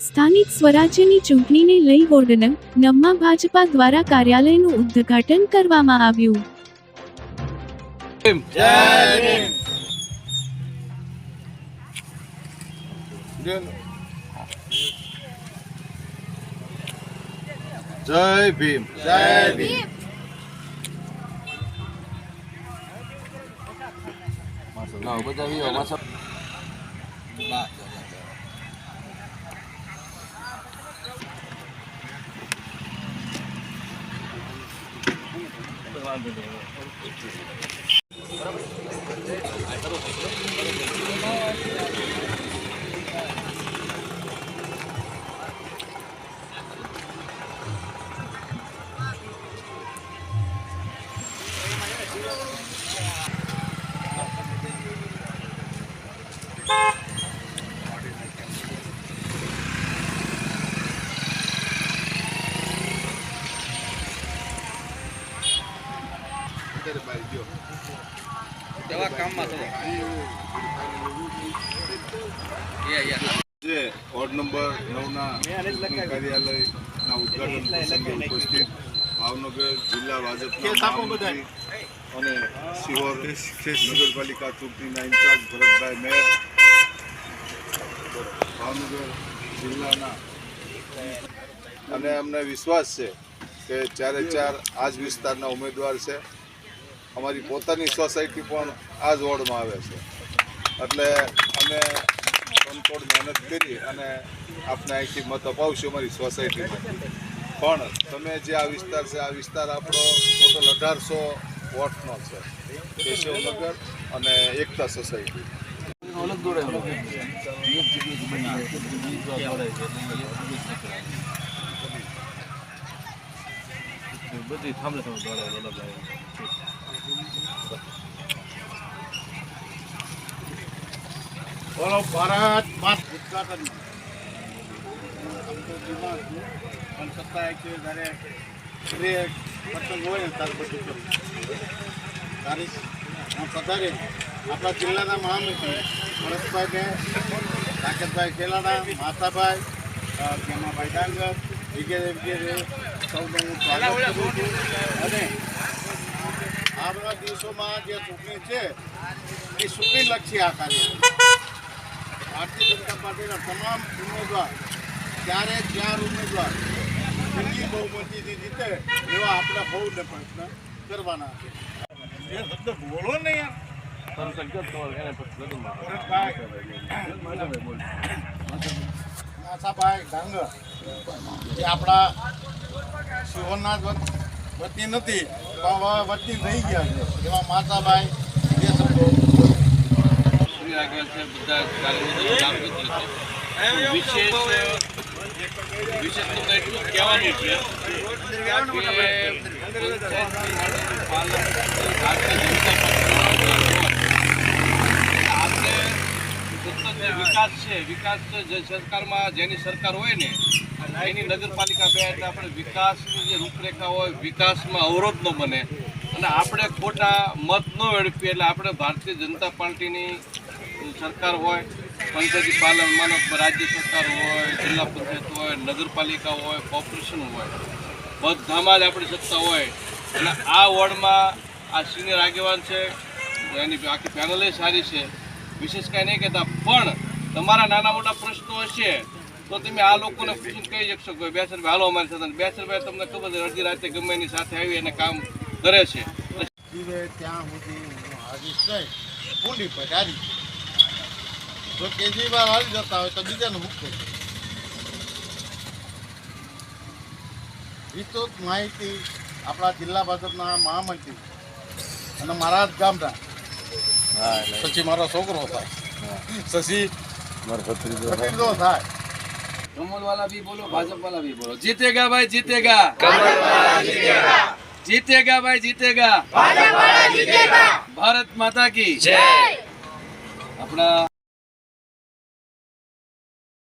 સ્થાનિક સ્વરાજ્યની ચૂંટણીને લઈ વોર્ડ નં 9 માં ભાજપા દ્વારા કાર્યાલયનું ઉદ્ઘાટન કરવામાં આવ્યું. જય ભીમ. જય ભીમ. વોર્ડ નંબર 9 ના કાર્યાલયના ઉદ્ઘાટન પ્રસંગે ઉપસ્થિત ભાવનગર જિલ્લા ભાજપના મહામંત્રી અને સિહોર નગરપાલિકા ચૂંટણીના ઇન્ચાર્જ ભરતભાઈ મેર, ભાવનગર જિલ્લાના, અને અમને વિશ્વાસ છે કે ચારે ચાર આ જ વિસ્તારના ઉમેદવાર છે. અમારી પોતાની સોસાયટી પણ આ જ વોર્ડમાં આવે છે, એટલે અમે તનતોડ મહેનત કરી અને આપણે અહીંથી મત અપાવશું અમારી સોસાયટીમાં. પણ તમે જે આ વિસ્તાર છે, આ વિસ્તાર આપણો ટોટલ 1800 વોટનો છે. કેશવનગર અને એકતા સોસાયટી. બધી થાંભલે બોલો ભારત માત ઉદ્ઘાટન પણ છતાં કે જ્યારે પતંગ હોય ને ત્યારે બધું કરું તારીખ હું પધારી આપણા જિલ્લાના મહામંત્રી ભરતભાઈ મેં, રાકેશભાઈ ખેલાણા, માતાભાઈ, કેમાભાઈ ડાંગર વગેરે વગેરે સૌને હું સ્વાગત કરું છું. અને આવનારા દિવસોમાં જે ચૂંટણી છે એ ચૂંટણીલક્ષી આ કાર્ય ભારતીય જનતા પાર્ટીના તમામ ઉમેદવાર, ત્યારે 4 ઉમેદવાર દિલ્હી બહુમતીથી જીતે એવા આપણા બહુને પ્રયત્ન કરવાના છે. એ શબ્દ બોલો ને યાર. માસાભાઈ ડાંગર એ આપણા સિહોરના જ વતની નથી પણ વતની થઈ ગયા છે એવા માસાભાઈ એ શબ્દો વિશેષ તો એટલું કહેવાનું છે કે વિકાસ છે, વિકાસ જે સરકારમાં જેની સરકાર હોય ને એની નગરપાલિકા બે, એટલે આપણે વિકાસની જે રૂપરેખા હોય, વિકાસમાં અવરોધ ન બને અને આપણે ખોટા મત ન વેડફીએ. એટલે આપણે ભારતીય જનતા પાર્ટીની સરકાર હોય, પંચાયતી પાલન માનો રાજ્ય સરકાર હોય, જિલ્લા પંચાયત હોય, નગરપાલિકા હોય, કોર્પોરેશન હોય, બધામાં જ આપણી સત્તા હોય. અને આ વોર્ડમાં આ સિનિયર આગેવાન છે, એની આખી પેનલ સારી છે, વિશેષ કાંઈ નહીં કહેતા. પણ તમારા નાના મોટા પ્રશ્નો હશે તો તમે આ લોકોને પૂછીને કહી શકશો કે બેસરભાઈ હાલો અમારી સાથે. બેસરભાઈ તમને ખબર છે અડધી રાતે ગમે એની સાથે આવી અને કામ કરે છે. ત્યાં સુધી હારીશ નહીં, કુંડી પધારી. જો કેજરીવાલ હારી જતા હોય તો બીજાને મુક્ત છે. વિસ્તૃત માહિતી આપણા જિલ્લા ભાજપના મહામંત્રી અને મારા જ ગામના સચી મારો છોકરો થાય, શશી મારો ભત્રીજો થાય. कमल वाला भी बोलो, भाजपा वाला भी बोलो. जीतेगा भाई जीतेगा, जीतेगा भाई जीतेगा, भारत माता की जय. अपना